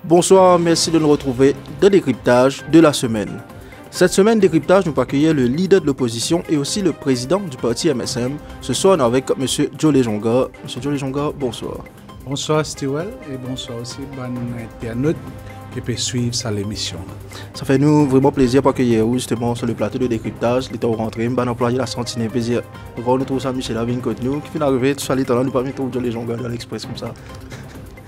Bonsoir, merci de nous retrouver dans Décryptage de la semaine. Cette semaine, Décryptage, nous accueillons le leader de l'opposition et aussi le président du parti MSM. Ce soir, on est avec M. Joe Jonga. M. Joe Jonga, bonsoir. Bonsoir Stewell et bonsoir aussi bon internaute qui peut suivre sa l'émission. Ça fait nous vraiment plaisir d'accueillir justement sur le plateau de Décryptage. L'état rentré, on employé la sentinelle plaisir. On nous trouve ça Michel Avin côté nous qui finit d'arriver, tout ça l'état là, nous pas mettre Joe Jonga dans l'express comme ça.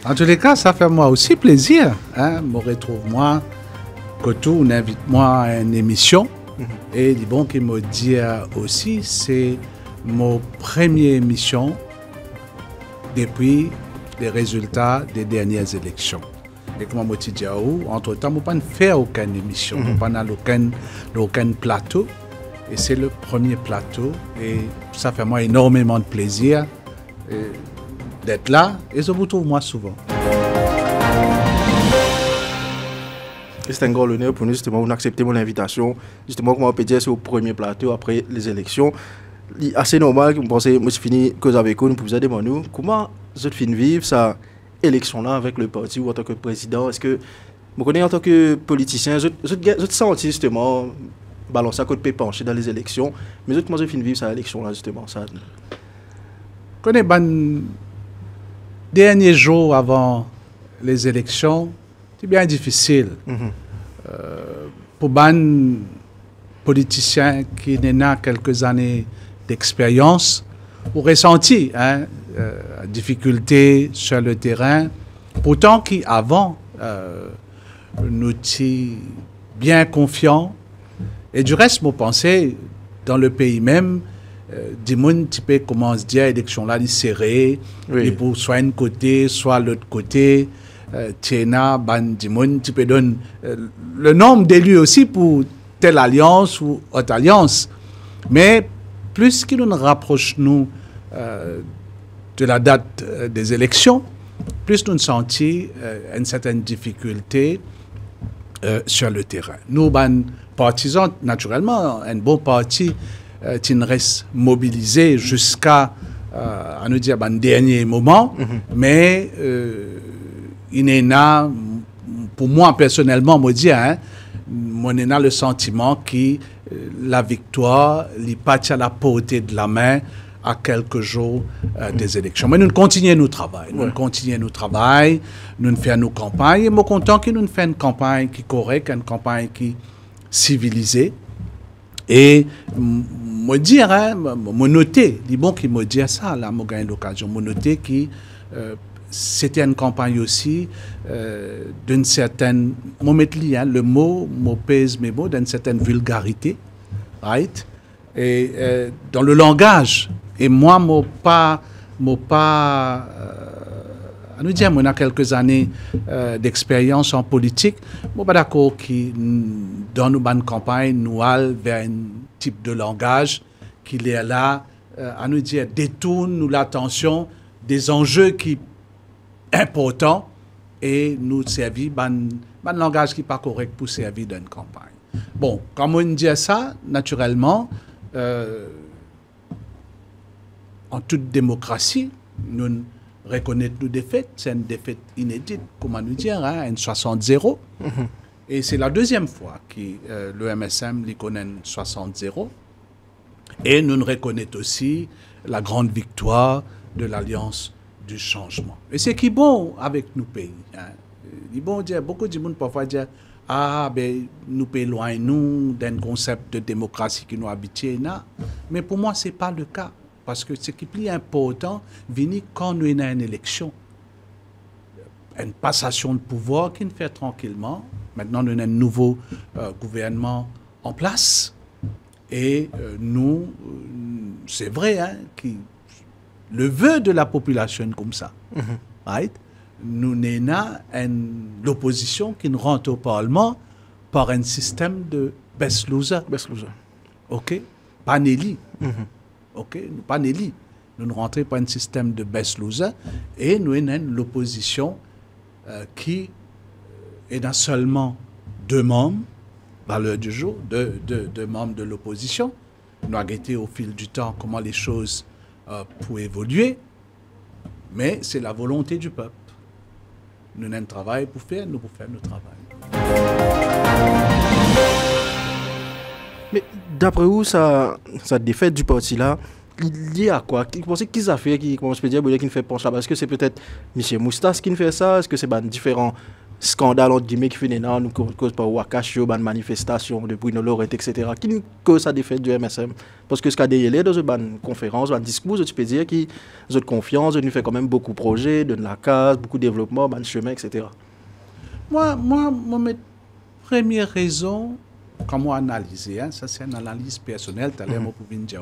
En tous les cas, ça fait moi aussi plaisir. Me retrouve moi, que tout, on invite moi à une émission. Et du bon qui me dit aussi, c'est mon première émission depuis les résultats des dernières élections. Et comme je dis, entre-temps, je ne peux pas faire aucune émission, je ne peux pas aller aucun plateau. Et c'est le premier plateau. Et ça fait moi énormément de plaisir d'être là. Et je vous trouve moi souvent. C'est un grand honneur pour nous, justement, d'accepter mon invitation. Justement, comme on peut dire, c'est au premier plateau après les élections. C'est assez normal que vous pensez, moi, je finis cause avec vous, nous pouvons demander comment vous faites vivre cette élection-là avec le parti ou en tant que président. Est-ce que vous connaissez en tant que politicien, vous sentez justement balancer à côté pencher dans les élections, mais comment vous faites vivre cette élection-là, justement ça? Je connais les derniers jours avant les élections. C'est bien difficile pour les politiciens qui n'ont quelques années d'expérience ou ressenti difficultés sur le terrain, pourtant qui avant nous étions bien confiants. Et du reste, je pensais, dans le pays même, des gens qui commencent à dire l'élection là, serrée, oui. Pour soit un côté, soit l'autre côté. Tiena, Bandimoun, tu peux donner le nombre d'élus aussi pour telle alliance ou autre alliance. Mais plus qu'il nous rapproche nous de la date des élections, plus nous sentons une certaine difficulté sur le terrain. Nous, partisans, naturellement, un bon parti qui reste mobilisé jusqu'à, à nous dire, dernier moment, mais il est là, pour moi personnellement, moi dis, moi j'ai le sentiment que la victoire n'est pas à la portée de la main à quelques jours des élections. Mais nous continuons notre travail. Nous continuons notre travail, nous faisons nos campagnes. Et je suis content que nous fassions une campagne qui est correcte, une campagne qui est civilisée. Et moi dire, moi noter, c'est bon qui me dit ça, là, moi gagne l'occasion, moi noter que c'était une campagne aussi d'une certaine, le mot pèse mes mots, d'une certaine vulgarité, right? Et dans le langage. Et moi, à nous dire, on a quelques années d'expérience en politique, je ne suis pas d'accord que dans nos campagnes, nous allons vers un type de langage qui est là, à nous dire, détourne l'attention des enjeux qui important et nous servir un langage qui n'est pas correct pour servir d'une campagne. Bon, comme on dit ça, naturellement, en toute démocratie, nous reconnaissons nos défaites. C'est une défaite inédite, comment nous dire, une 60-0. Et c'est la deuxième fois que le MSM connaît une 60-0. Et nous reconnaissons aussi la grande victoire de l'Alliance du changement. Et c'est qui est bon avec nos pays. Il est bon dire, beaucoup de monde parfois dire, nous pays loin nous d'un concept de démocratie qui nous habite. Mais pour moi, ce n'est pas le cas. Parce que ce qui est plus important, vient quand nous avons une élection. Une passation de pouvoir qui nous fait tranquillement. Maintenant, nous avons un nouveau gouvernement en place. Et nous, c'est vrai, le vœu de la population comme ça. Right? Nous avons l'opposition qui nous rentre au Parlement par un système de best loser. Best loser. OK? Panelli. ok, nous pas n'éli. Nous ne rentrons pas dans un système de best loser et nous avons l'opposition qui est dans seulement 2 membres, à l'heure du jour, deux membres de l'opposition. Nous avons guetté au fil du temps comment les choses pour évoluer, mais c'est la volonté du peuple. Nous avons un travail pour faire, nous pour faire notre travail. Mais d'après vous, ça défaite du parti là, lié à quoi? Vous pensez qu'ils a fait, comment je peux dire, qui ne fait pencher là? Est-ce que c'est peut-être M. Moustas qui ne fait ça? Est-ce que c'est différents scandales entre guillemets qui finissent nous cause par Ouakachio, manifestation de Bruno Lorette, etc. Qui cause ça défaite du MSM? Parce que ce qu'a dit dans une conférence, un discours, tu peux dire qu'ils ont confiance, nous fait quand même beaucoup de projets, de la case, beaucoup de développement, de chemin, etc. Moi, ma première raison, comment analyser, ça c'est une analyse personnelle, tout à l'heure, pour dire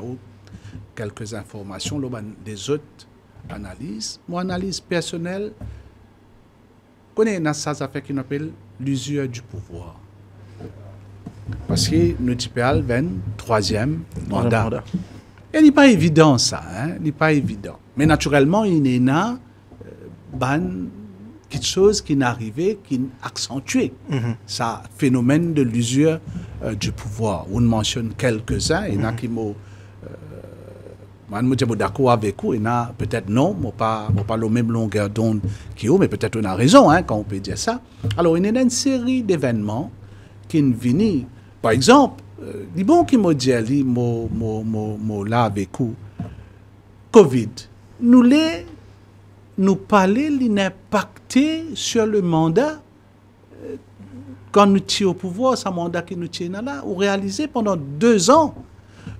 quelques informations, des autres analyses. Mon analyse personnelle, connaît ça fait qu'on appelle l'usure du pouvoir. Parce que nous avons le 3e mandat. Et il n'est pas évident ça, il n'est pas évident. Mais naturellement, il y a quelque chose qui est arrivé, qui accentue ce phénomène de l'usure du pouvoir. On mentionne quelques-uns, il y en a qui m'ont je suis d'accord avec vous, peut-être non, je pas la même longueur d'onde que vous, mais peut-être on a raison quand on peut dire ça. Alors, il y a une série d'événements qui viennent. Par exemple, les bons qui m'ont dit, là avec vous, Covid, nous parler l'impact sur le mandat quand nous sommes au pouvoir, ce mandat qui nous tient là, ou réalisé pendant 2 ans,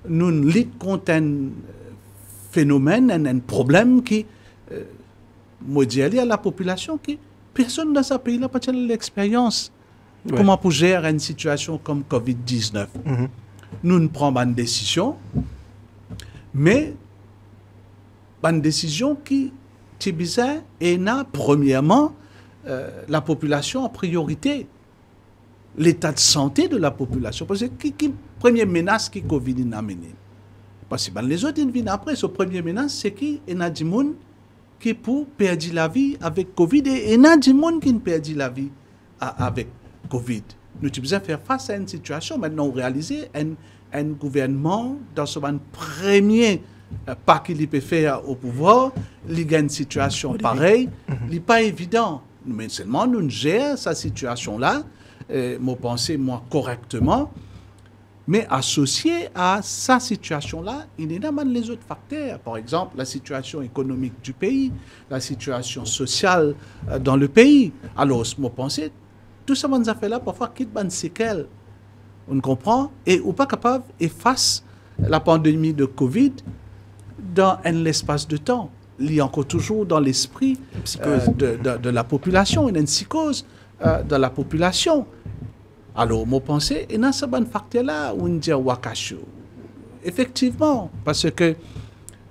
nous luttons contre un phénomène, un problème qui modèle à la population qui personne dans ce pays n'a pas l'expérience. Ouais. Comment pour gérer une situation comme Covid-19. Nous ne prenons pas une décision, mais une décision qui est bizarre et n'a premièrement la population en priorité, l'état de santé de la population. Parce que qui première menace qui Covid a amené. Parce que les autres viennent après. Ce premier menace, c'est qu'il y a des gens qui pour perdre la vie avec Covid et il y a des gens qui perdent la vie avec Covid. Nous devons faire face à une situation. Maintenant, réaliser un gouvernement dans ce premier pas qu'il peut faire au pouvoir, il y a une situation pareille. Il n'est pas évident. Mais seulement, nous gérons cette situation-là, moi penser moi correctement. Mais associé à sa situation-là, il y a les autres facteurs. Par exemple, la situation économique du pays, la situation sociale dans le pays. Alors, je pense tout ça, nous a fait là, parfois, quitte une séquelle. On comprend. Et on n'est pas capable d'effacer la pandémie de Covid dans un espace de temps. Il y a encore toujours dans l'esprit de la population. Il y a une psychose de la population. Alors, moi, pensée, et dans ce bon facteur-là, on dit Ouakachio. Effectivement, parce que,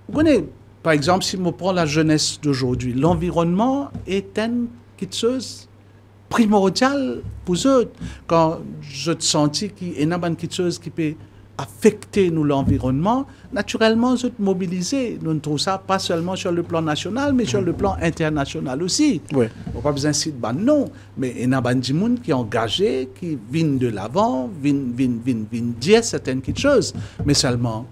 vous connaissez, par exemple, si on prend la jeunesse d'aujourd'hui, l'environnement est quelque chose primordial pour eux. Quand je te sentis qu'il y a quelque chose qui peut affecter nous l'environnement, naturellement, je te mobiliser. Nous trouvons ça pas seulement sur le plan national, mais sur le plan international aussi. Ouais. On n'a pas besoin de citer non, mais il y a des gens qui sont engagés, qui viennent de l'avant, viennent dire certaines choses. Mais seulement,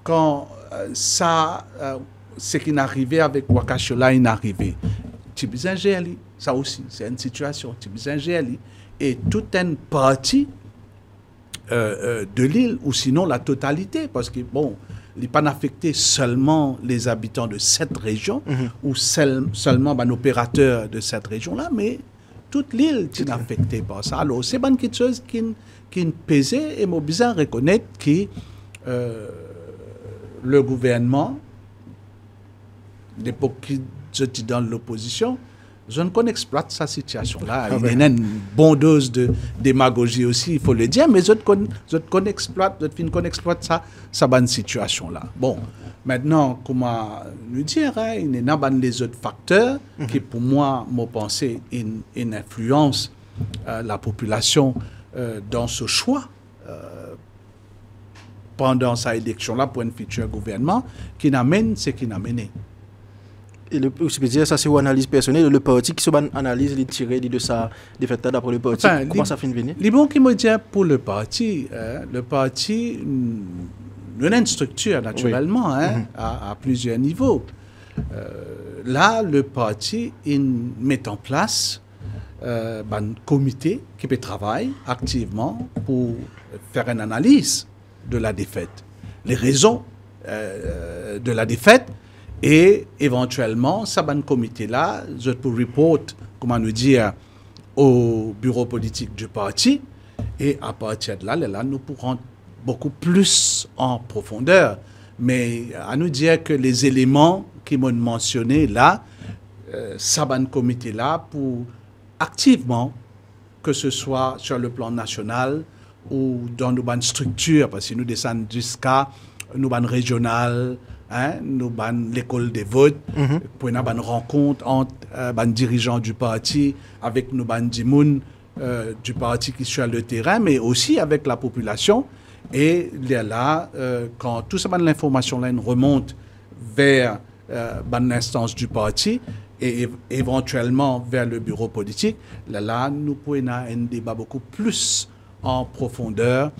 quand ce qui est arrivé avec Ouakachio là, il est arrivé. Tu as besoin de gérer. Ça aussi, c'est une situation. Tu as besoin de gérer. Et toute une partie de l'île, ou sinon la totalité, parce que, bon, il n'est pas affecté seulement les habitants de cette région, ou seulement un opérateur de cette région-là, mais toute l'île est affectée par ça. Alors, c'est quelque chose qui pesait, et moi, besoin de reconnaître que le gouvernement, l'époque qui j'étais dans l'opposition, je ne connais exploite sa situation-là. Il y a une bonne dose de démagogie aussi, il faut le dire, mais je connais exploite sa bonne situation-là. Bon, maintenant, comment nous dire, il y a des autres facteurs qui, pour moi, m'ont pensé, une influence la population dans ce choix pendant sa élection-là pour un futur gouvernement qui n'amène ce qu'il n'a mené. Et le dire ça c'est une analyse personnelle, le parti qui se analyse, il tire de sa défaite d'après le parti. Enfin, comment ça finit venir? Les bons qui me disent pour le parti, nous avons une structure naturellement à plusieurs niveaux. Là, le parti il met en place un comité qui peut travailler activement pour faire une analyse de la défaite, les raisons de la défaite, et éventuellement, ça un comité-là, je peux report, comment nous dire, au bureau politique du parti, et à partir de là, nous pourrons beaucoup plus en profondeur. Mais à nous dire que les éléments qui m'ont mentionné là, ça un comité-là pour activement, que ce soit sur le plan national ou dans nos structures, parce que nous descendons jusqu'à nos régionales, nous avons l'école des votes, pour une rencontre entre les dirigeants du parti, avec nos dimoun du parti qui sont sur le terrain, mais aussi avec la population. Et là, quand tout ça, l'information remonte vers l'instance du parti et éventuellement vers le bureau politique, là nous pouvons avoir un débat beaucoup plus en profondeur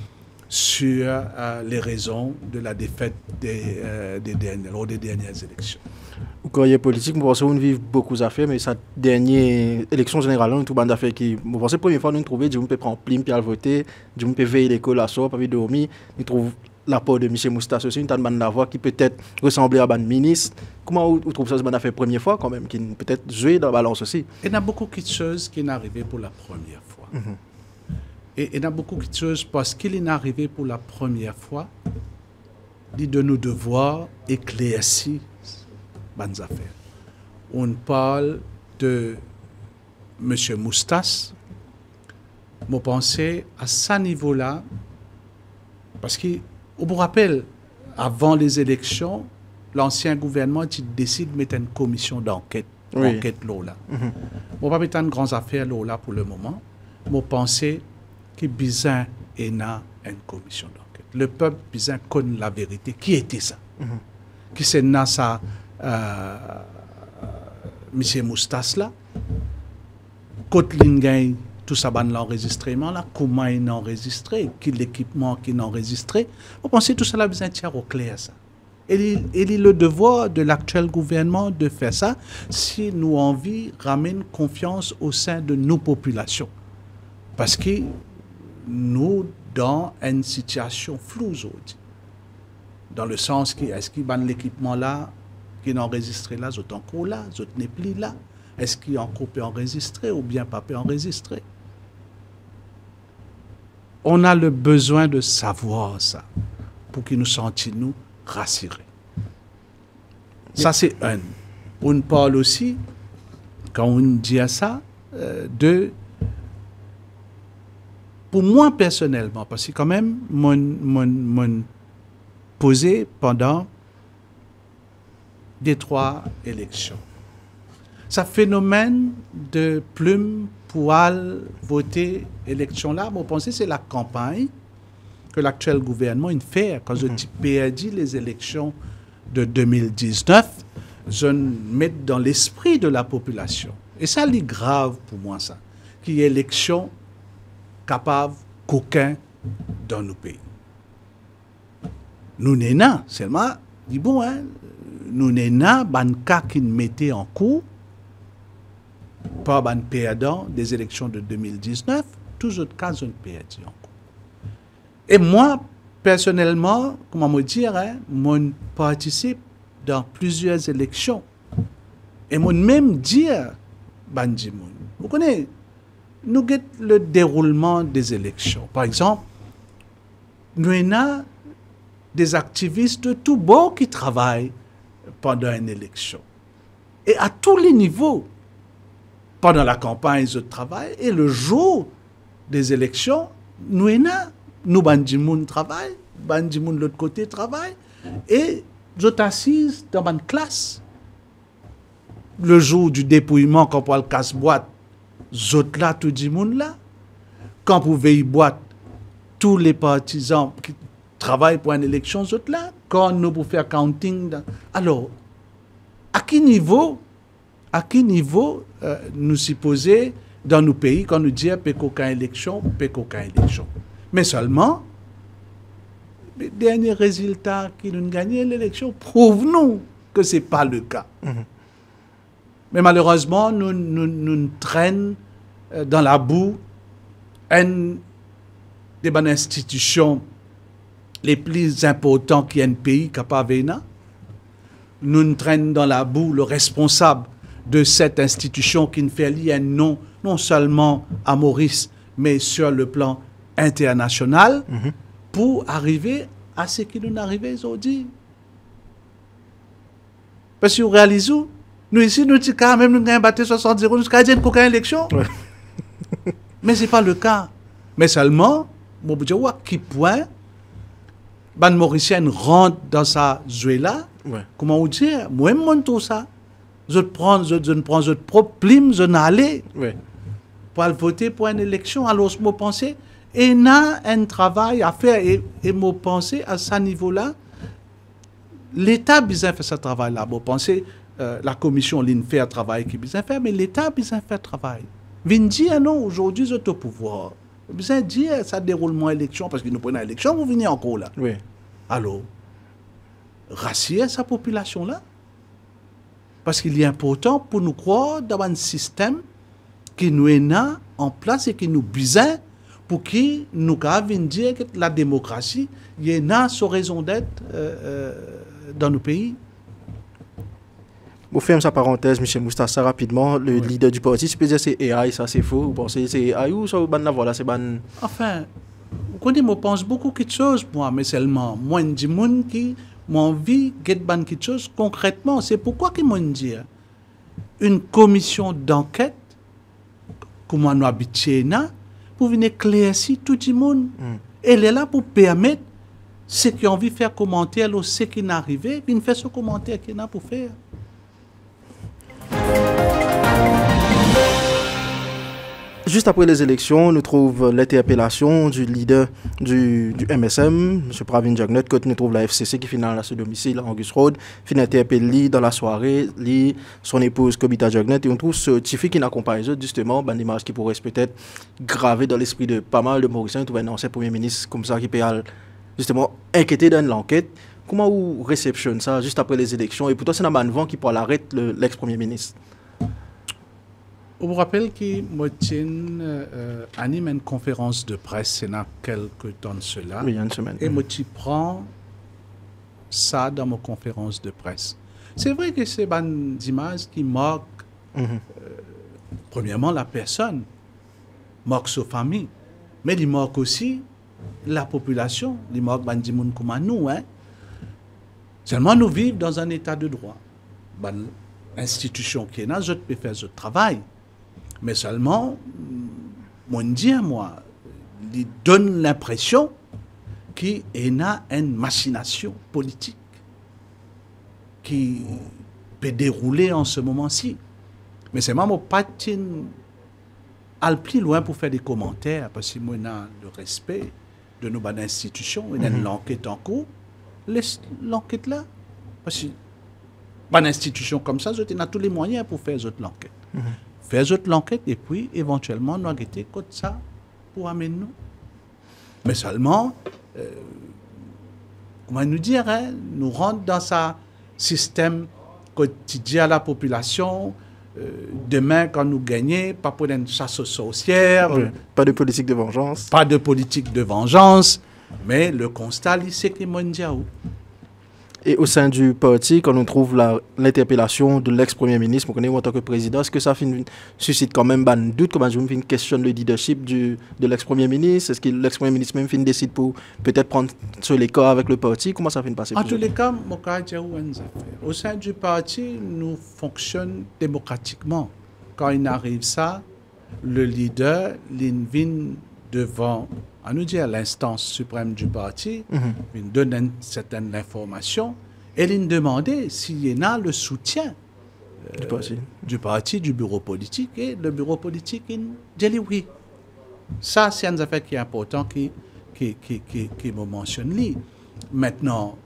sur les raisons de la défaite des dernières élections. Au carrière politique, je pense qu'on vit beaucoup d'affaires, mais cette dernière élection générale, nous avons d'affaires qui, je pense que la première fois, nous trouvons, on peut prendre plim puis voter, on peut veiller l'école à soi, pas dormir, nous trouvons l'apport de M. Moustas aussi, une bonne voix qui peut-être ressemblait à un ministre. Comment vous trouvez ça, c'est une affaire première fois quand même, qui peut-être jouer dans la balance aussi? Il y a beaucoup de choses qui sont arrivées pour la première fois. Et il y a beaucoup de choses parce qu'il est arrivé pour la première fois, de nos devoirs éclaircis bonnes affaires. On parle de M. Moustas. Je pensais à ce niveau-là, parce qu'on vous rappelle, avant les élections, l'ancien gouvernement décide de mettre une commission d'enquête. Enquête là. Je ne vais pas mettre une grande affaire là pour le moment. Je pensais que Bizin est une commission d'enquête. Le peuple Bizin connaît la vérité. Qui était ça? Qui c'est ça? M. Moustas là, Kotlin tout ça l'enregistrement là, comment il a enregistré, quel équipement qu'il a enregistré. Vous pensez tout ça là besoin de au clair ça. Et il est le devoir de l'actuel gouvernement de faire ça si nous envie ramène confiance au sein de nos populations. Parce que nous dans une situation floue aujourd'hui. Dans le sens que est-ce qu'il y a l'équipement là qui est enregistré là, autant encore là, autant n'est plus là. Est-ce qu'il y a encore peut enregistrer ou bien pas peut enregistrer? On a le besoin de savoir ça pour que nous sentions nous rassurés. Ça, c'est un. On parle aussi, quand on dit ça, pour moi personnellement, parce que quand même, mon posé pendant des 3 élections. Ce phénomène de plume pour aller voter élection là, vous pensez c'est la campagne que l'actuel gouvernement fait. Quand je dis perdu les élections de 2019, je mets dans l'esprit de la population. Et ça, c'est grave pour moi, ça. Qu'il y ait élection capable qu'aucun dans nos pays. Nous n'en seulement, dit bon, hein, nous n'en ban cas qui nous mettait en cours par ban perdant des élections de 2019, tous autres cas ont perdu en cours. Et moi, personnellement, comment me dire, hein, je participe dans plusieurs élections. Et moi même dire, Bandimoun, vous connaissez, nous avons le déroulement des élections. Par exemple, nous avons des activistes de tout bord qui travaillent pendant une élection. Et à tous les niveaux, pendant la campagne, ils travaillent. Et le jour des élections, nous Bandimoun travaillent, Bandimoun de l'autre côté travaille. Et je t'assise dans ma classe. Le jour du dépouillement, quand on le casse-boîte, zot là, tout le monde là. Quand vous veillez boîte, tous les partisans, travaillent pour une élection, autres là, quand nous pour faire counting. Alors, à quel niveau nous supposons dans nos pays quand nous disons qu'aucune élection, mais seulement les derniers résultats qui nous ont gagné l'élection prouvent-nous que ce n'est pas le cas. Mais malheureusement, nous traînons dans la boue des bonnes institutions les plus importantes qu'il y a un pays capable de. Nous traînons dans la boue le responsable de cette institution qui ne fait lier un nom non seulement à Maurice, mais sur le plan international, pour arriver à ce qui nous arrive aujourd'hui. Parce que vous réalisez, nous ici, nous disons quand même, nous avons battu 60-0, nous avons aucune élection. Ouais. Mais ce n'est pas le cas. Mais seulement, je vais dire, à quel point, les Mauriciens rentrent dans sa jouet-là. Ouais. Comment vous dire? Moi-même, tout ça. Je prends votre propre plume, je n'allais pour aller voter pour une élection. Alors, je me pensais, il y a un travail à faire. Et je me pensais, à ce niveau-là, l'État a besoin de faire ce travail-là. Je pensais, la commission l'IN fait un travail qui a besoin de faire, mais l'État a besoin de faire un travail. Vin dire non, aujourd'hui, vous êtes au pouvoir. Vous besoin de dire ça déroulement élection, parce que nous prenons l'élection, vous venez encore là. Oui. Alors, rassier sa population-là. Parce qu'il est important pour nous croire dans un système qui nous est en place et qui nous besoin pour qui nous avons dire que la démocratie y est sa raison d'être dans nos pays. Vous faites sa parenthèse, Michel Moustassa, rapidement. Le leader du parti, c'est c'est AI, ça c'est faux. Vous pensez que c'est AI ou ça voilà, c'est ban. Enfin, vous connaissez, je pense beaucoup de choses, moi, mais seulement moi, je dis qui m'ont envie de faire quelque chose concrètement. C'est pourquoi qu'ils m'ont dit une commission d'enquête, comme on a habitué, pour venir éclaircir tout le monde. Elle est là pour permettre ceux qui ont envie de faire commentaire, ou ceux qui n'arrivent, de faire ce commentaire qu'il y a pour faire. Juste après les élections, nous trouvons l'interpellation du leader du MSM, M. Pravin Jagnot, quand nous trouvons la FCC qui finit à ce domicile à Angus Road, finit interpellé dans la soirée, son épouse Kobita Jagnot, et on trouve ce petit fils qui n'accompagne justement, une image qui pourrait peut-être graver dans l'esprit de pas mal de Mauriciens, tout un ancien Premier ministre comme ça qui peut justement inquiéter dans l'enquête. Comment vous réceptionnez ça juste après les élections? Et pourtant, c'est un vent qui pourra l'arrêter l'ex-premier ministre. Je vous rappelle que Motine anime une conférence de presse il y a quelques temps de cela. Oui, il y a une semaine. Et Motine prend ça dans ma conférence de presse. C'est vrai que c'est une image qui marque, premièrement, la personne, marque sa famille, mais il marque aussi la population, il marque des gens comme nous. Seulement, nous vivons dans un état de droit. L'institution qui est là, je peux faire ce travail. Mais seulement, mon dire, moi, il donne l'impression qu'il y a une machination politique qui peut dérouler en ce moment-ci. Mais c'est moi, pas aller plus loin pour faire des commentaires, parce que moi, on a le respect de nos institutions, on a l'enquête en cours. Laisse l'enquête là. Parce que une institution comme ça, on a tous les moyens pour faire l'enquête. Faire l'enquête et puis éventuellement nous arrêter comme ça pour amener nous. Mais seulement, comment nous dire, nous rentrons dans ce système quotidien à la population. Demain, quand nous gagnons, pas pour une chasse aux sorcières. Pas de politique de vengeance. Pas de politique de vengeance. Mais le constat, c'est que mondial. Et au sein du parti, quand on trouve l'interpellation de l'ex-premier ministre, en tant que président, est-ce que ça suscite quand même un doute, comme une question de leadership de l'ex-premier ministre? Est-ce que l'ex-premier ministre même décide pour peut-être prendre sur les cas avec le parti? Comment ça passer? En tous les cas, au sein du parti, nous fonctionnons démocratiquement. Quand il arrive ça, le leader, il vient devant, à nous dire, l'instance suprême du parti, il donne une certaine information et il demande s'il y a le soutien du parti, du bureau politique, et le bureau politique, il dit oui. Ça, c'est une affaire qui est importante qui me mentionne. Maintenant,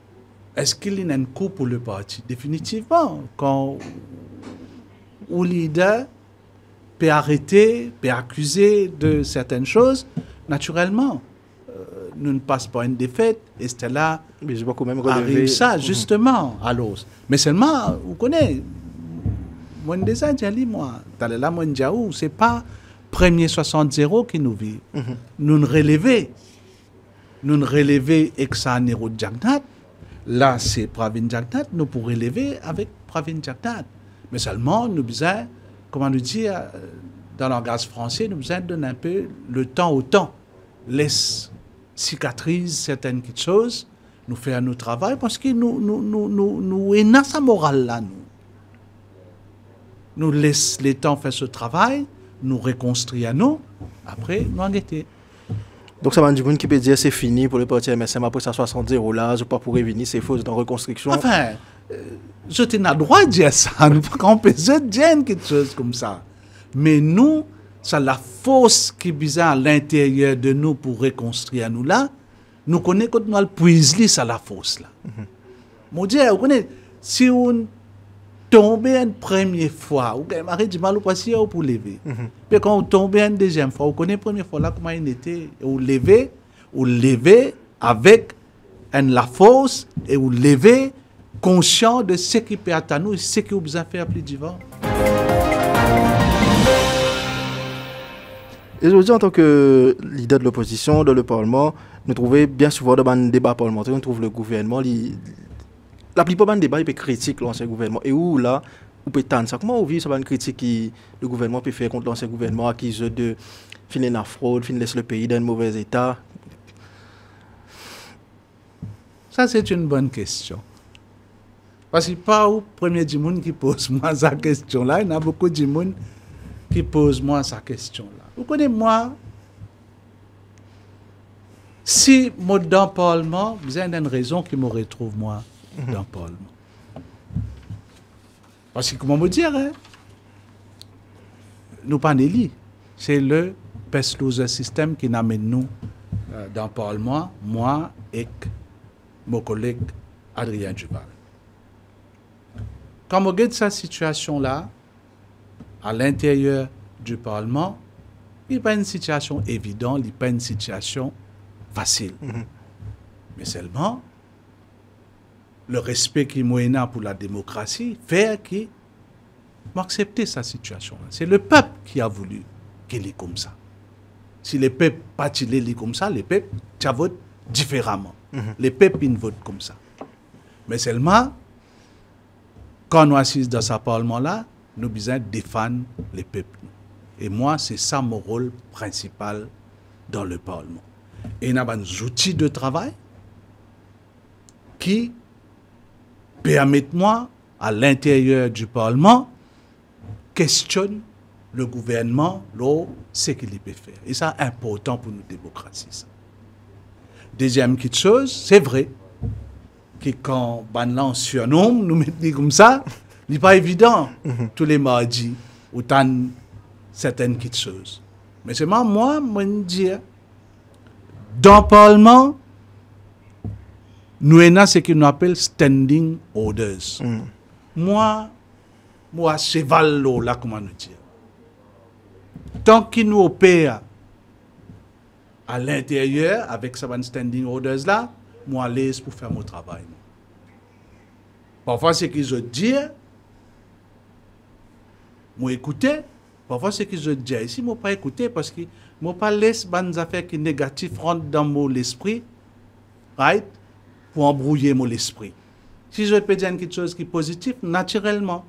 est-ce qu'il y a un coup pour le parti? Définitivement. Quand un leader peut arrêter, peut accuser de certaines choses, naturellement, nous ne passons pas une défaite, et c'est là Mais je vois quand même arrive relever. ça, justement, à l'os. Mais seulement, vous connaissez, moi, déjà, dit, moi, dans le Lamondiaou, c'est pas premier 60-0 qui nous vit. Nous ne relevons. Nous ne relevons avec ça Nero Jagnat. Là, c'est Pravin Jagnat. Nous pourrons relever avec Pravin Jagnat. Mais seulement, nous besoin, comment nous dire, dans le langage français, nous besoin de donner un peu le temps au temps. Laisse cicatriser certaines choses, nous faire notre travail, parce que nous avons sa morale là, nous. Nous laissons le temps faire ce travail, nous reconstruire nous, après, nous enquêter. Donc ça va du monde qui peut dire c'est fini pour le parti MSM après ça 60-0 là, je pas pour revenir, c'est faux, c'est en reconstruction. Enfin, je n'ai pas le droit de dire ça, nous pas qu'on peut dire quelque chose comme ça. Mais nous, c'est la force qui est à l'intérieur de nous pour reconstruire nous là. Nous connaissons quand nous le puiser, c'est la force là. Mon Dieu, vous connaissez, si on tombe une première fois, vous avez du mal pour lever. Puis quand on tombe une deuxième fois, vous connaissez la première fois là comment il était, vous levez avec la force et vous levez conscient de ce qui peut être à nous et ce qui vous besoin de faire plus divin. Et aujourd'hui, en tant que leader de l'opposition dans le Parlement, nous trouvons bien souvent dans un débat parlementaire, on trouve le gouvernement, la plupart des débats, ils peuvent critiquer l'ancien gouvernement. Et où là, on peut tendre ça. Comment on vit une critique que le gouvernement peut faire contre l'ancien gouvernement, accusé de finir la fraude, finir laisser le pays dans un mauvais état? Ça, c'est une bonne question. Parce que pas au premier du monde qui pose moi sa question-là, il y a beaucoup de monde qui pose moi sa question-là. Vous connaissez moi, si moi dans le Parlement, vous avez une raison qui me retrouve moi dans le Parlement. Parce que comment me dire, hein, nous pas élus. C'est le best loser system qui n'amène nous dans le Parlement, moi et mon collègue Adrien Duval. Quand on regarde cette situation-là, à l'intérieur du Parlement, il n'y a pas une situation évidente, il n'y a pas une situation facile. Mais seulement, le respect qui est pour la démocratie fait qu'il accepter cette situation-là. C'est le peuple qui a voulu qu'il est comme ça. Si le peuple n'a pas été comme ça, le peuple vote différemment. Les peuples ne votent comme ça. Mais seulement, quand nous assistons dans ce Parlement-là, nous devons défendre les peuples. Et moi, c'est ça mon rôle principal dans le Parlement. Et il y a des outils de travail qui permettent moi, à l'intérieur du Parlement, questionner le gouvernement, ce qu'il peut faire. Et ça, c'est important pour notre démocratie. Ça. Deuxième chose, c'est vrai que quand on surnomme, nous mettons comme ça, ce n'est pas évident tous les mardis, autant certaines choses. Mais c'est moi, je dis, dans le Parlement, nous avons ce qu'on appelle standing orders. Moi, cheval là, comment nous dire. Tant qu'il nous opère à l'intérieur, avec ces standing orders là, moi, laisse pour faire mon travail. Parfois, ce qu'ils ont dit, moi écouter. Parfois, ce qu'ils ont dit ici, moi pas écouter parce que moi pas laisse des affaires qui négatives rentrent dans mon esprit, right, pour embrouiller mon esprit. Si je peux dire quelque chose qui est positif, naturellement,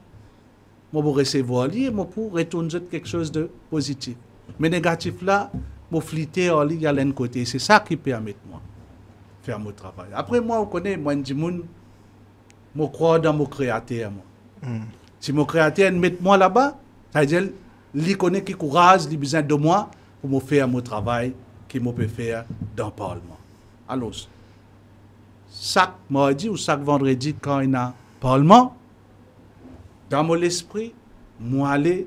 moi pour recevoir lui, moi pour retourner quelque chose de positif. Mais négatif là, moi fliter en lui à l'un côté, c'est ça qui permet de moi faire mon travail. Après moi, on connaît, moi je dis moi crois dans mon créateur moi. Si mon créateur met moi là-bas, ça veut dire il connaît qui courage, il a besoin de moi pour me faire mon travail que je peux faire dans le Parlement. Alors, chaque mardi ou chaque vendredi, quand il y a un Parlement, dans mon esprit, moi aller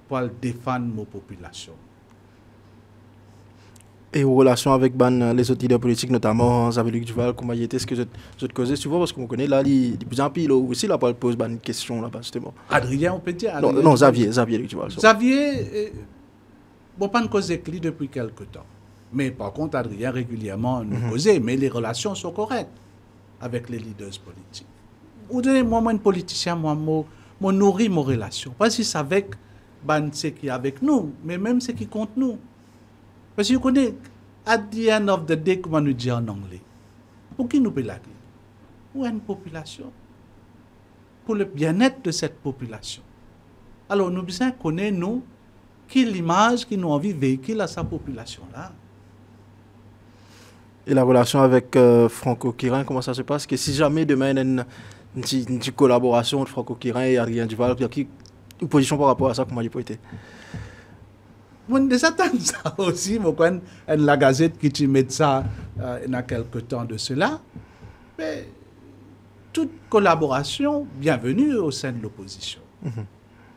pour défendre ma population. Et aux relations avec les autres leaders politiques, notamment Xavier Duval, comment il était, ce que je te causais souvent, parce qu'on connaît là, il plus en pile aussi, là, il pose une question là-bas, justement. Adrien, on peut dire. Non, Xavier Duval. Xavier, bon, pas de cause avec lui depuis quelque temps. Mais par contre, Adrien régulièrement nous causait, mais les relations sont correctes avec les leaders politiques. Vous donnez, moi, un politicien, moi, nourrit mes relations. Pas si c'est avec ce qui est avec nous, mais même ce qui compte nous. Parce que vous connaissez, at the end of the day, comment nous dire en anglais, pour qui nous payons la clé? Pour une population. Pour le bien-être de cette population. Alors, nous devons connaître, nous, qui est l'image qui nous envie de véhiculer à sa population-là. Et la relation avec Franco Kirin, comment ça se passe? Que si jamais demain, il y a une collaboration entre Franco Kirin et Adrien Duval, une position par rapport à ça, comment il peut être? On attend ça aussi, la Gazette qui te met ça il y a quelque temps de cela. Mais toute collaboration, bienvenue au sein de l'opposition.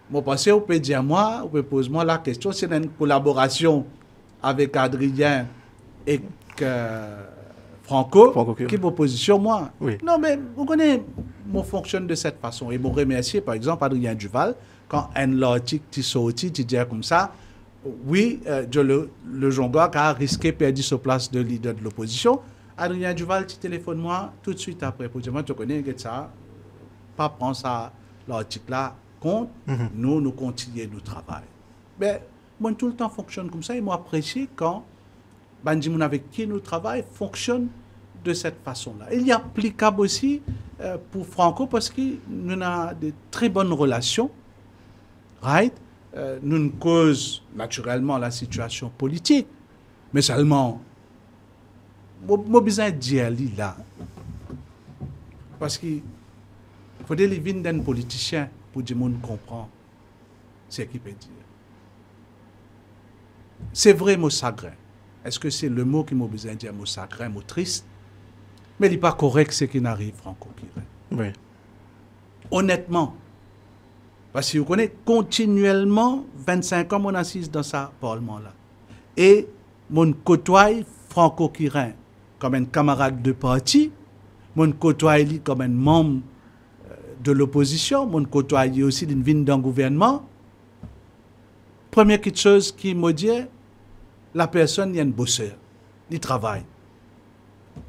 Moi, pensez, vous pouvez dire moi, vous pouvez poser moi la question, c'est une collaboration avec Adrien et Franco qui est opposition, moi. Oui. Non, mais vous connaissez, moi fonctionne de cette façon. Et vous remercier, par exemple, Adrien Duval, quand un article qui sorti, tu dis comme ça, oui, le Jonga qui a risqué de perdre sa place de leader de l'opposition. Adrien Duval, tu téléphones moi tout de suite après pour dire, moi, tu connais ça, pas prendre ça, l'article-là, compte, nous continuons notre travail. Mais moi, tout le temps fonctionne comme ça et moi, apprécie quand Bandimoun avec qui nous travaillons fonctionne de cette façon-là. Il est applicable aussi pour Franco parce que nous avons de très bonnes relations, right? Nous causons naturellement la situation politique, mais seulement, moi, besoin de dire là. Parce qu'il faut des livres d'un politicien pour que le monde comprenne ce qu'il peut dire. C'est vrai, mot chagrin. Est-ce que c'est le mot qui m'a besoin de dire, mot chagrin, mot triste? Mais il n'est pas correct ce qui n'arrive, Franco Kirin. Oui. Honnêtement. Parce que vous connaissez continuellement 25 ans, mon assise dans ce parlement-là. Et mon côtoie Franco Kirin comme un camarade de parti, mon côtoie comme un membre de l'opposition, mon côtoie aussi d'une ville d'un gouvernement. Première chose qui me dit, la personne est un bosseur, il travaille,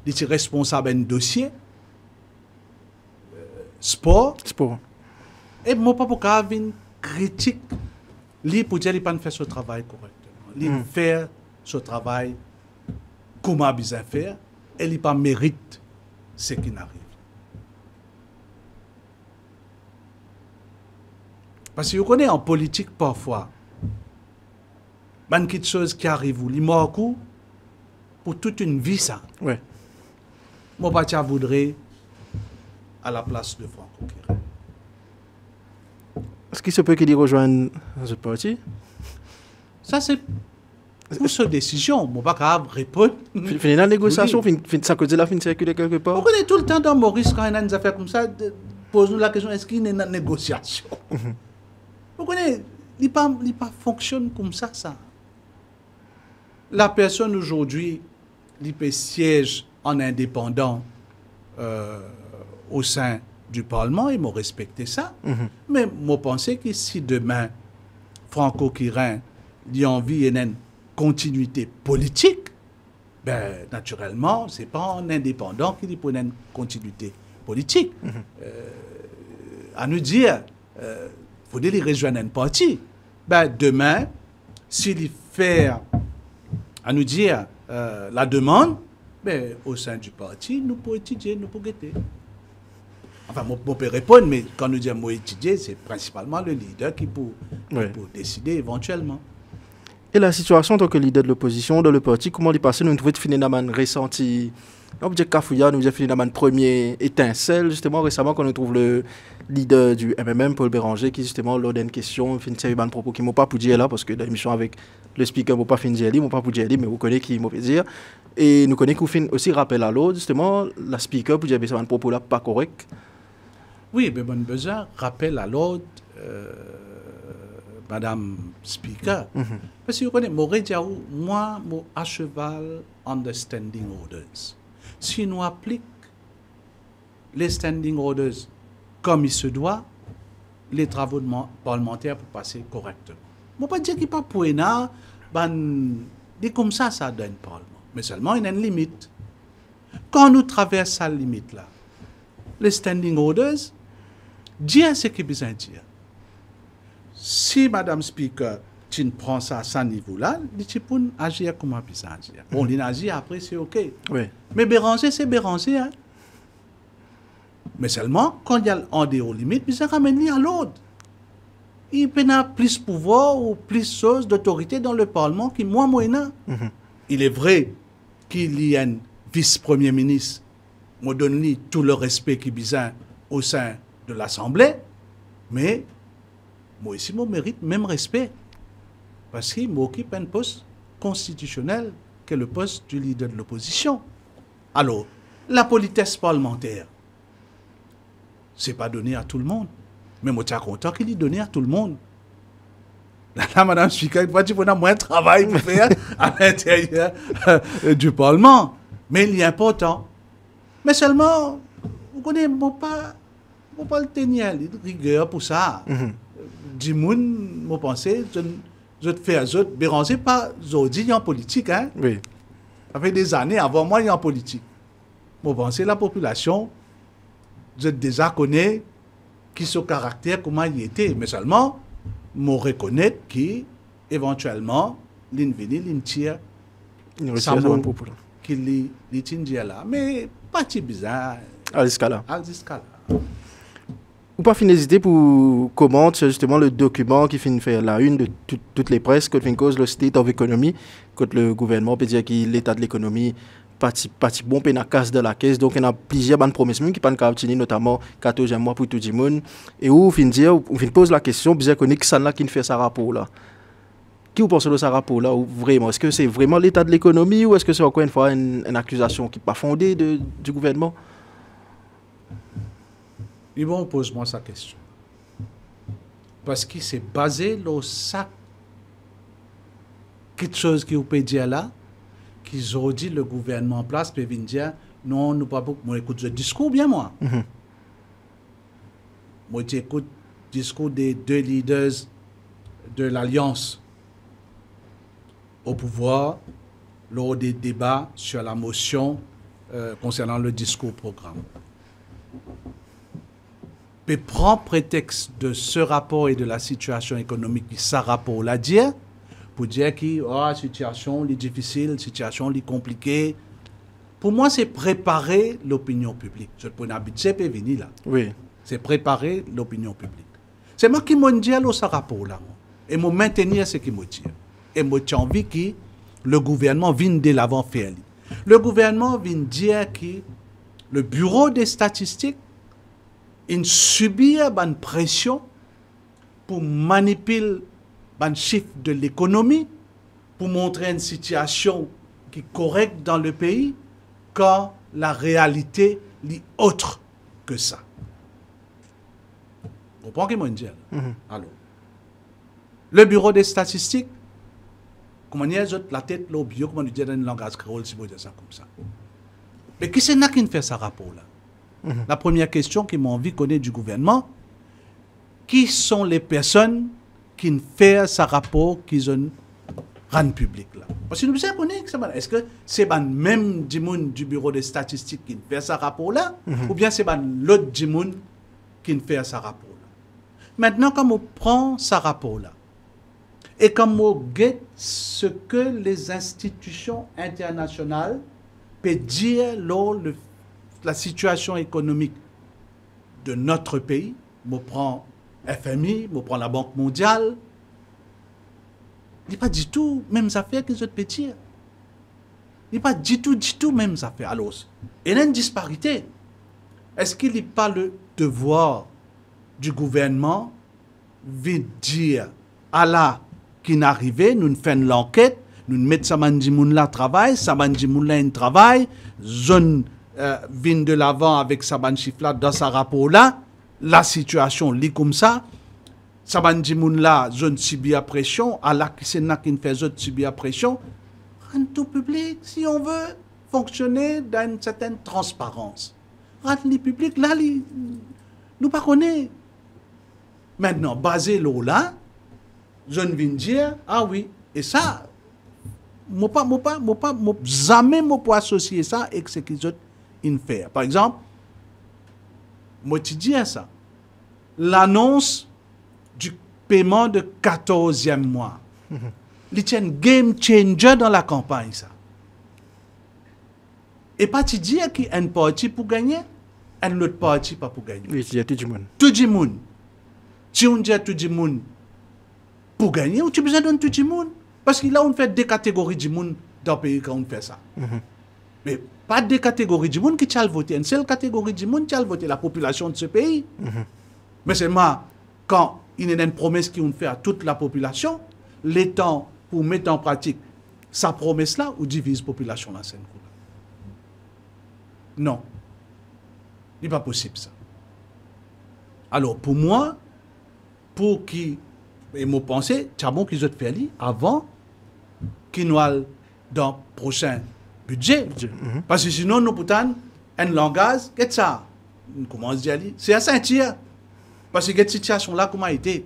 il est responsable d'un dossier, sport. Et moi, pas pour avoir une critique, lui pour dire qu'il n'a pas fait ce travail correctement. Il fait ce travail comme il a besoin de faire et il n'a pas mérite ce qui n'arrive. Parce que vous connaissez en politique parfois, il y a quelque chose qui arrive, il mord pour toute une vie ça. Oui. Moi, je voudrais à la place de Franco Kirin. Est-ce qu'il se peut qu'il y rejoigne ce parti? Ça, c'est pour sa décision. Je ne peux pas répondre. Fin la négociation, ça cause la fin circuler quelque part. On connaît tout le temps dans Maurice, quand il y a des affaires comme ça, pose-nous la question, est-ce qu'il y a une négociation? Vous connaissez, il ne fonctionne comme ça. La personne aujourd'hui, il peut siège en indépendant au sein du Parlement, ils m'ont respecté ça. Mais moi, je pense que si demain, Franco Kirin a envie d'une continuité politique, ben, naturellement, ce n'est pas un indépendant qui dit pour une continuité politique. À nous dire, il faudrait rejoindre un parti. Ben, demain, s'il fait, à nous dire, la demande, ben, au sein du parti, nous pouvons étudier, nous pouvons guetter. Enfin, on peut répondre, mais quand nous disons moi étudier, c'est principalement le leader qui peut décider éventuellement. Et la situation en tant que leader de l'opposition, dans le parti, comment il passe? Nous trouvons finalement ressenti. On dit Kafouya, nous avons finalement premier étincelle, justement, récemment, quand on trouve le leader du MMM, Paul Béranger, qui, justement, lors d'une question, fait une série de propos qui ne m'ont pas pu dire là, parce que l'émission avec le speaker ne m'a pas fait dire, ne m'a pas pu dire, mais vous connaissez qui m'a fait dire. Et nous connaissons qu'on fait aussi rappel à l'autre, justement, la speaker, pour dire que ce propos là pas correct. Oui, mais bon besoin, rappel à l'ordre, Madame Speaker. Parce que vous connaissez, moi, mon à cheval on the standing orders. Si nous appliquons les standing orders comme il se doit, les travaux parlementaires peuvent passer correctement. Je ne peux pas dire qu'il n'y a pas pour dit comme ça dans le Parlement. Mais seulement il y a une limite. Quand nous traversons cette limite-là, les standing orders, dire ce qu'il y a besoin de dire. Si Madame Speaker, tu prends ça à ce niveau-là, tu peux agir comme elle peut agir. Bon, l'agir après, c'est OK. Oui. Mais Béranger, c'est Béranger. Hein? Mais seulement, quand il y a un des hauts limites, il se ramène à l'autre. Il peut avoir plus de pouvoir ou plus de choses d'autorité dans le Parlement que moi, Il est vrai qu'il y a un vice-premier ministre, moi donne lui tout le respect qu'il besoin au sein de l'Assemblée, mais moi ici, je mérite même respect. Parce qu'il m'occupe un poste constitutionnel qui est le poste du leader de l'opposition. Alors, la politesse parlementaire, ce n'est pas donné à tout le monde. Mais moi, je suis content qu'il est donné à tout le monde. Là, Madame Speaker, il faut moins de travail pour faire à l'intérieur du Parlement. Mais il est important. Mais seulement, vous connaissez, je ne pas le tenir rigueur pour ça. Du monde, je pense, je te fais autres, Béranger, pas aujourd'hui en politique. Hein? Oui. Ça fait des années avant moi, il est en politique. Je pense la population, je déjà connais qui son caractère, comment il était. Mais seulement, je reconnais qu'éventuellement, l'in tire, ça qu'il est là. Mais pas si bizarre. À l'escala. Ou pas fin hésiter pour commenter justement le document qui finit faire la une de toutes les presses, quand fin cause le state of economy, quand le gouvernement peut dire que l'état de l'économie parti bon pe na casse de la caisse, donc il y a plusieurs bonnes promesses même qui pas captiner notamment 14e mois pour tout le monde et où fin dire on fin pose la question bizarre qu'on est ça là qui fait ça rapport là. Qui vous pensez de ce rapport là ou vraiment est-ce que c'est vraiment l'état de l'économie ou est-ce que c'est encore une fois une accusation qui n'est pas fondée du gouvernement? Ils vont poser moi sa question. Parce qu'il s'est basé sur ça. Quelque chose qui vous peut dire là, qu'ils ont dit le gouvernement en place peut venir dire non, nous pas beaucoup. Moi, écoute le discours bien moi. Moi, j'écoute le discours des deux leaders de l'Alliance au pouvoir lors des débats sur la motion concernant le discours programme. Mais prend prétexte de ce rapport et de la situation économique que ce rapport l'a dit pour dire que la situation est difficile, la situation est compliquée. Pour moi, c'est préparer l'opinion publique. Je peux n'habiter pas venir là. Oui. C'est préparer l'opinion publique. C'est moi qui m'en dis ce rapport là. Et me maintenir ce qui me dit. Et moi, j'ai envie que le gouvernement vienne de l'avant faire. Le gouvernement vient dire que le bureau des statistiques il subit une pression pour manipuler les chiffres de l'économie, pour montrer une situation qui est correcte dans le pays, quand la réalité est autre que ça. Vous comprenez ce que je veux dire? Alors, le bureau des statistiques, comment dire, la tête, le bio, comment dire dans le langage créole, si vous dites ça comme ça. Mais qui c'est qui fait ce rapport-là? La première question qui m'a envie de connaître du gouvernement, qui sont les personnes qui font ce rapport qu'ils ont rendu public là? Parce que nous savons que est-ce que c'est même du bureau des statistiques qui fait ce rapport là, ou bien c'est l'autre qui fait ce rapport là? Maintenant, quand on prend ce rapport là, et quand on guette ce que les institutions internationales peuvent dire lors la situation économique de notre pays, je prends FMI, je prends la Banque mondiale, il n'est pas du tout même affaire que les autres petits. Il n'est pas du tout même affaire. Alors, il y a une disparité. Est-ce qu'il n'est pas le devoir du gouvernement de dire à la qui n'arrivait, nous faisons l'enquête, nous mettons ça mandimoun là travail, ça mandimoun là un travail, zone vient de l'avant avec sa ban chiffre là dans ce rapport là, la situation lit comme ça, ça va dire moun là, zone subit à pression, à la qui fait zone subit à pression, rendre tout public si on veut fonctionner dans une certaine transparence. Rendre le public là, nous pas connaît. Maintenant, basé là, je ne viens dire, ah oui, et ça, jamais je peux associer ça avec ce qu'ils ont fait. Par exemple, moi tu dis ça, l'annonce du paiement de 14e mois, c'est un game changer dans la campagne, ça. Et pas tu dis qu'il y a une partie pour gagner, et l'autre partie pas pour gagner. Oui, il y a tout le monde. Tout le monde. Si on dit à tout le monde pour gagner, ou tu as besoin de tout le monde. Parce que là, on fait des catégories de monde dans le pays quand on fait ça. Mais pas des catégories de monde qui ont voté. Une seule catégorie de monde qui a voté, la population de ce pays. Mais seulement, quand il y a une promesse qu'on fait à toute la population, l'État, pour mettre en pratique sa promesse-là, ou divise la population dans cette coup. Non. Il n'est pas possible ça. Alors, pour moi, pour qui, et moi pensais, c'est bon qu'ils ont fait avant qu'ils nous aillent dans le prochain budget. Parce que sinon, nous pourtant, un langage, qu'est-ce ça? Comment on dit, c'est à sentir. Parce que cette situation-là, comment a été?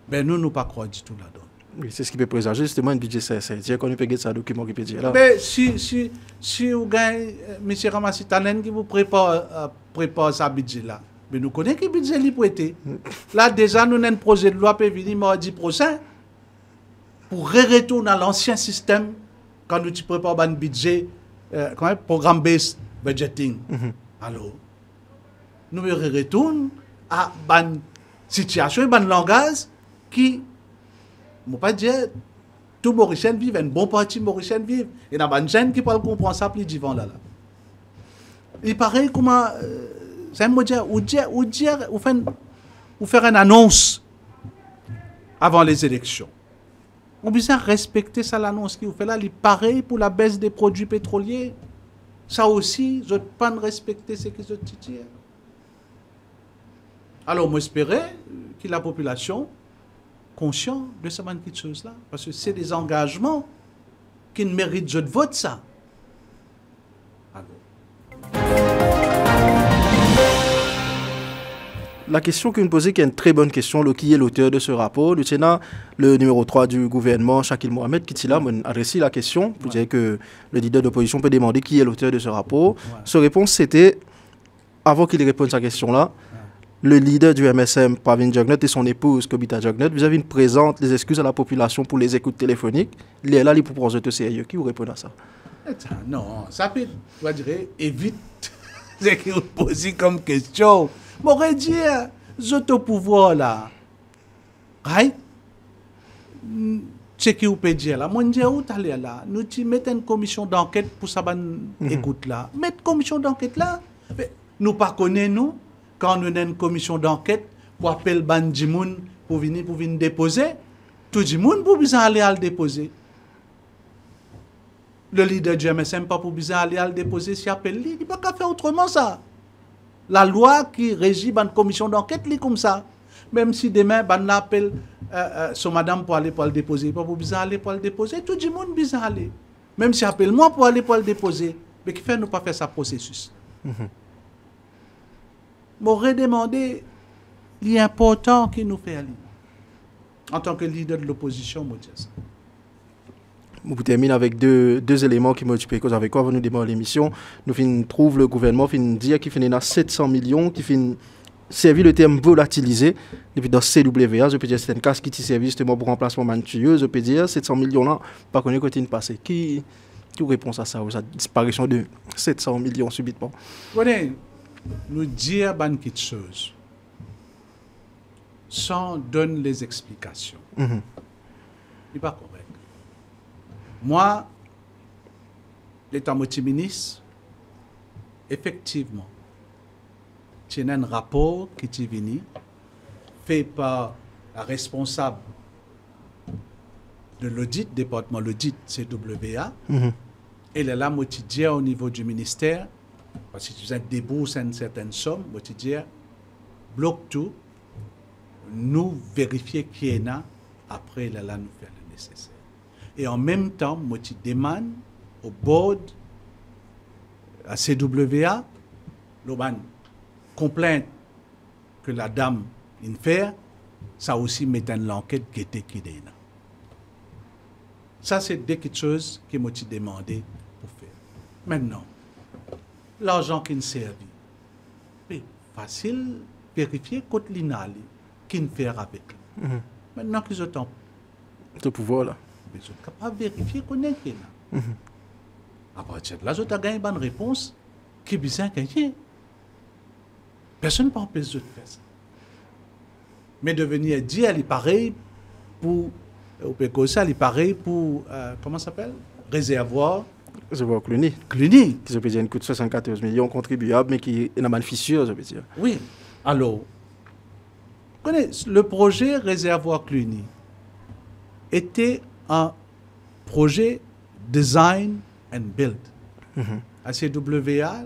Ben, nous ne pas croire du tout là-dedans. Oui, c'est ce qui peut présager justement un budget sincère. C'est qu'on peut ça document qui peut dire là. Mais si vous gagnez, M. Ramassi Talen qui vous prépare sa budget là, mais nous connaissons quel budget il peut être. Là, déjà, nous avons un projet de loi qui venir mardi prochain pour retourner à l'ancien système quand nous préparons un budget, programme-based budgeting. Alors, nous retournons à une situation, un langage qui, je ne pas dire, tout Mauricien vive, un bon parti Mauricien vive. Et il y a des gens qui peuvent comprendre ça plus du vent là. Il paraît comment. C'est un mot dire, ou faire une annonce avant les élections. On doit respecter ça, l'annonce qu'il fait là. Il pareil pour la baisse des produits pétroliers. Ça aussi, je ne peux pas respecter ce qu'ils ont dit. Alors, moi, j'espérais que la population consciente de ce genre de choses-là. Parce que c'est des engagements qui ne méritent de vote, ça. La question que nous posez, qui est une très bonne question, qui est l'auteur de ce rapport, le Sénat, le numéro 3 du gouvernement, Shakil Mohamed, qui m'a adressé la question pour dire que le leader d'opposition peut demander qui est l'auteur de ce rapport. Sa réponse, c'était, avant qu'il réponde à sa question-là, le leader du MSM, Pravin Jugnut, et son épouse, Kobita Jugnut, vous avez une présente les excuses à la population pour les écoutes téléphoniques. Il est là, il propose de sérieux. Qui vous répond à ça? Non, ça peut, je dirais, évite ce qu'il vous pose comme question. M'aurait dit, je au pouvoir là. Right? Ce qui vous peut dire là. Moi, je dis, où t'allez là? Nous mettons une commission d'enquête pour ça, écoute là. Mettez une commission d'enquête là. Mais, nous ne connaissons nous, quand nous avons une commission d'enquête pour appeler Bandimoun pour venir déposer, tout le monde pour bien aller à le déposer. Le leader du MSM pas pour bien aller à le déposer si appelle lui. Il ne peut pas faire autrement ça. La loi qui régit une commission d'enquête, est comme ça. Même si demain, on appelle son madame pour aller pour le déposer, pas pour bien aller pour le déposer, tout le monde bien aller. Même si appelle moi pour aller pour le déposer, mais qui fait nous pas faire ça processus. M'aurait demandé, il est important qu'il nous fait aller. En tant que leader de l'opposition, moi dire ça. Vous terminez avec deux éléments qui m'occupent. Avec quoi, nous démarrer l'émission. Nous trouvons le gouvernement fin dire qu'il finit à 700 millions, qui fin servi le terme volatilisé. Depuis dans CWA, je peux dire c'est un cas qui servi justement pour remplacement manuel. Je peux dire 700 millions là, pas qu'on est côté passé. Qui répond à ça, à disparition de 700 millions subitement? Voilà, nous dire une petite chose sans donner les explications. C'est pas correct. Moi, l'État multiministre, effectivement, c'est un rapport qui est venu, fait par la responsable de l'audit, département l'audit CWA, et là, moi, je dis au niveau du ministère, parce que tu as déboursé une certaine somme, moi, je dis, bloque tout, nous vérifier qui est là, après là, nous faire le nécessaire. Et en même temps, moi, je demande au board, à CWA, l'Oban, complainte que la dame in fait, ça aussi met dans l'enquête qui était qui est là. Ça, c'est quelque chose que moi, je demandé pour faire. Maintenant, l'argent qui nous servi, c'est facile vérifier contre l'inali qui nous fait avec. Maintenant qu'ils ont Ce pouvoir-là. ils sont capables de vérifier qu'on est qui là. À partir de là, ils ont gagné une bonne réponse qui est bien gagnée. Personne ne peut empêcher de faire ça. Mais de venir dire, il est pareil pour, au PECOSA, il est pareil pour, comment ça s'appelle? Réservoir. Réservoir Cluny. Cluny. Qui se peut dire une coûte 74 millions contribuables, mais qui est une fissure, je veux dire. Oui. Alors, le projet Réservoir Cluny était un projet design and build. ACWA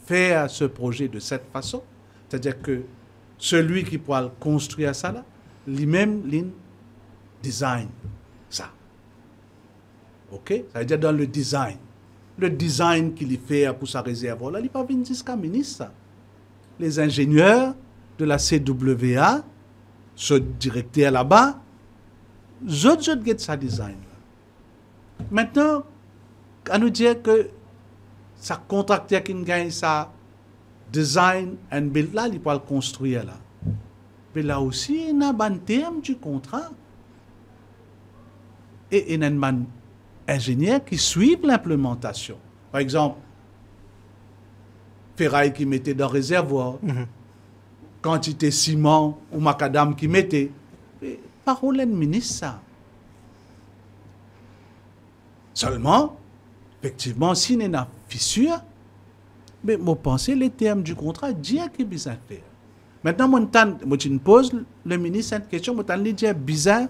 fait ce projet de cette façon, c'est-à-dire que celui qui pourra construire ça là, lui-même design ça. Ok? Ça veut dire dans le design qu'il fait pour sa réservoir là, il n'est pas venu jusqu'à ministre ça. Les ingénieurs de la CWA, ce directeur là-bas, je get sa design là. Maintenant, à nous dire que sa contracteur qui gagne sa design and build là, il peut le construire là. Mais là aussi, il y a un terme du contrat. Et il y a un ingénieur qui suit l'implémentation. Par exemple, ferraille qui mettait dans le réservoir, quantité ciment ou macadam qui mettait. Parole de ministre, ça. Seulement, effectivement, s'il y a une fissure, mais moi, pensez les termes du contrat, dire qu'il est bizarre faire. Maintenant, moi, je pose le ministre cette question, moi, je dis bizarre,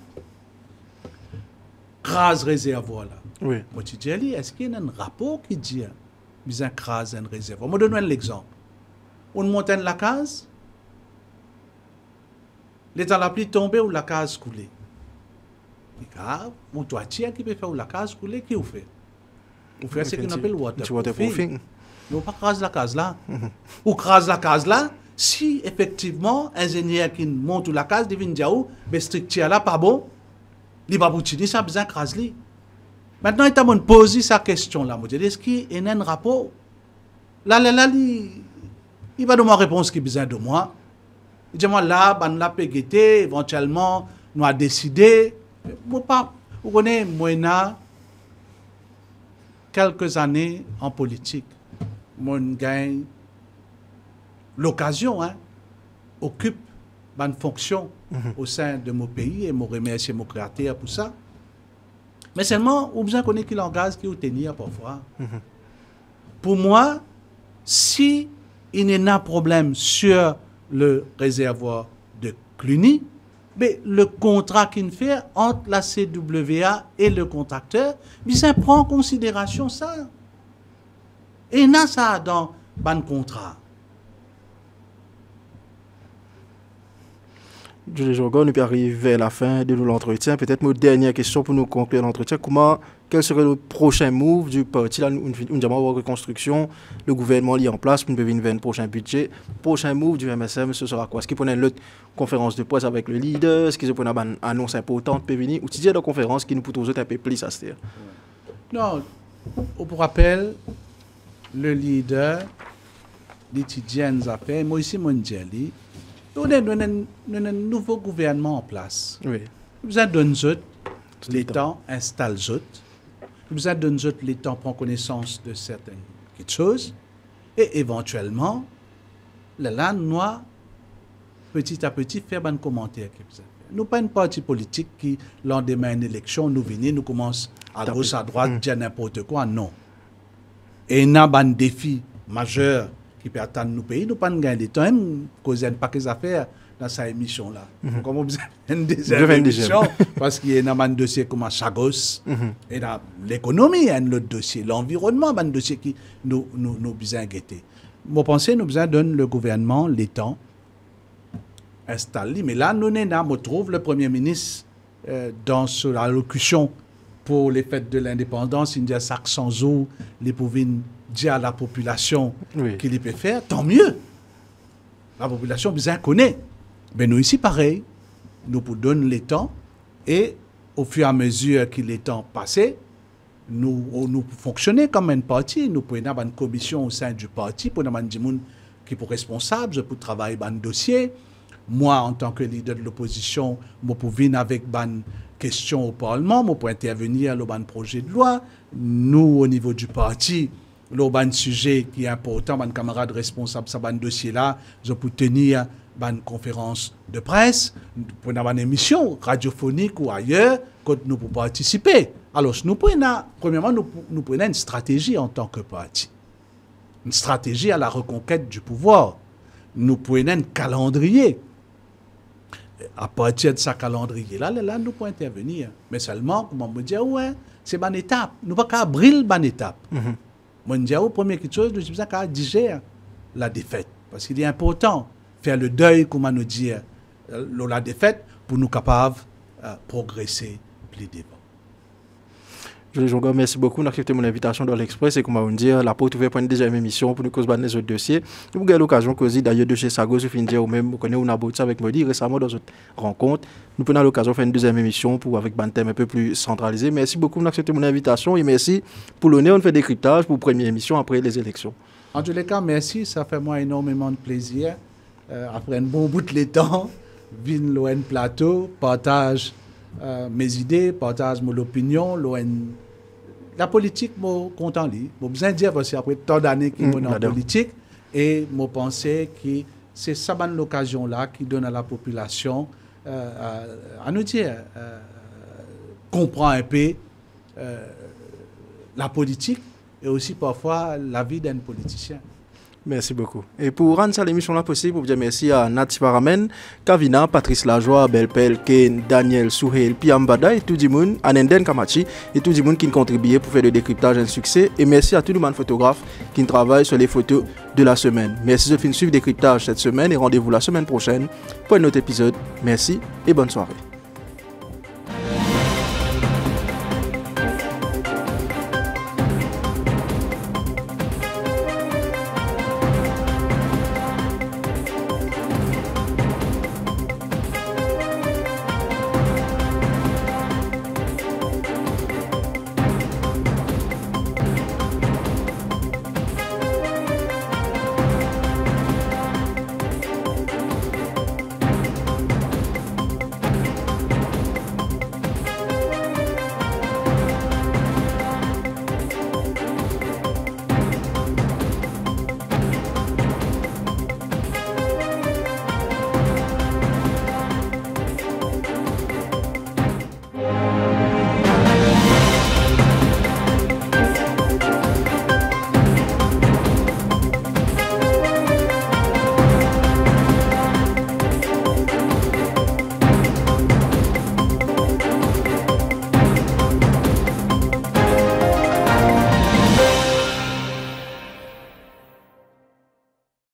crase réservoir là. Oui. Moi, je dis, est-ce qu'il y a un rapport qui dit bizarre crase un réservoir? Moi, donne-moi l'exemple. On monte la case, l'état la pluie tombée ou la case coulée. Mon toitier qui peut faire la case coulée, qui vous fait? Vous faites ce qu'on appelle waterproofing. Mais on pas crase la case là. Ou crase la case là, si effectivement, ingénieur qui monte la case, devine dire, mais structure là, pas bon, il va vous tirer, ça a besoin de crase là. Maintenant, il t'a posé sa question là. Est-ce qu'il y a un rapport? Là, il va donner une réponse qui a besoin de moi. Il dit, moi, là, on l'a pégueté, éventuellement, nous a décidé. Vous connaissez, moi, quelques années en politique. Moi, gagne l'occasion, occupe une fonction au sein de mon pays et je remercie mon créateur pour ça. Mais seulement, vous besoin connaître qui langage qui vous tenir parfois. Pour moi, si il y a un problème sur le réservoir de Cluny, mais le contrat qu'il fait entre la CWA et le contracteur, ça prend en considération ça. Et il y a ça dans le contrat. Jules Jorgon, nous arrivons vers la fin de l'entretien. Peut-être une dernière question pour nous conclure l'entretien. Quel serait le prochain move du parti? Là, nous avons reconstruction, le gouvernement est en place, nous devons vers un prochain budget. Prochain move du MSM, ce sera quoi? Est-ce qu'il peut y avoir une conférence de presse avec le leader? Est-ce qu'il peut y avoir une annonce importante? Ou tu dis de conférence qui nous peut un peu plus à se dire? Non, pour rappel, le leader, l'étudiant nous a fait, moi ici, mon Djali, nous avons un nouveau gouvernement en place. Oui. Nous avons donné les temps, installe autres. Nous avons donné les temps, prendre connaissance de certaines choses. Et éventuellement, là, nous petit à petit, faire un commentaire. Nous pas une parti politique qui, lendemain d'une élection, nous venons, nous commence à gauche, à droite, dire n'importe quoi. Non. Et il y a un défi majeur qui peut atteindre nos pays, nous ne pouvons pas gagner de temps, même causer un paquet d'affaires dans cette émission-là. Comme on besoin une deuxième émission, parce qu'il y a un dossier comme Chagos, et dans l'économie, il y a un autre dossier, l'environnement, un dossier qui nous besoin guetter. Moi, je pense que nous besoin donner le gouvernement les temps, installé. Mais là, nous on trouve le Premier ministre dans son allocution pour les fêtes de l'indépendance, il dit à Saxonzo, les pouvaient dire à la population qu'il peut faire, tant mieux. La population bien connaît. Mais nous ici, pareil, nous vous donnons les temps et au fur et à mesure que les temps passent, nous fonctionnons comme un parti. Nous pouvons avoir une commission au sein du parti pour avoir des gens qui sont responsables pour travailler dans le dossier. Moi, en tant que leader de l'opposition, je peux venir avec des questions au Parlement, je peux intervenir dans le projet de loi. Nous, au niveau du parti, le sujet qui est important, mes camarades responsables de ce dossier-là, je peux tenir une conférence de presse, pour avoir une émission radiophonique ou ailleurs, quand nous pouvons participer. Alors, premièrement, nous prenons une stratégie en tant que parti. Une stratégie à la reconquête du pouvoir. Nous prenons un calendrier. À partir de ce calendrier-là, nous pouvons intervenir. Mais seulement, comment me dire, ouais, c'est une étape. Nous ne pouvons pas briller une étape. Moi, je dis, première chose, nous devons pas digérer la défaite. Parce qu'il est important de faire le deuil, comment nous dire, la défaite, pour nous capables de progresser plus devant. Jules Jonga, merci beaucoup d'avoir accepté mon invitation dans l'Express et comme on dit, la porte ouverte pour une deuxième émission pour nous causer les autres dossiers. Vous avez l'occasion de d'ailleurs de chez Sago, je finis de dire ou même, vous connaissez, on a abordé ça avec Modi récemment dans une rencontre. Nous prenons l'occasion de faire une deuxième émission pour avec un thème un peu plus centralisé. Merci beaucoup d'avoir accepté mon invitation et merci pour l'honneur de faire décryptage pour la première émission après les élections. En tous les cas, merci, ça fait moi énormément de plaisir. Après un bon bout de temps, vine l'ON Plateau, partage mes idées, partage mon opinion, la politique, je suis content. Je suis besoin de dire parce qu'après tant d'années que je suis en politique, et je pense que c'est ça l'occasion-là qui donne à la population à nous dire, comprendre un peu la politique et aussi parfois la vie d'un politicien. Merci beaucoup. Et pour rendre ça l'émission-là possible, je vous dire merci à Nati Paramen, Kavina, Patrice Lajoie, Belpel, Ken, Daniel, Souheil, Piambada et tout le monde, Anenden Kamachi et tout le monde qui ont contribué pour faire le décryptage un succès. Et merci à tout le monde photographe qui travaille sur les photos de la semaine. Merci de suivre le décryptage cette semaine et rendez-vous la semaine prochaine pour un autre épisode. Merci et bonne soirée.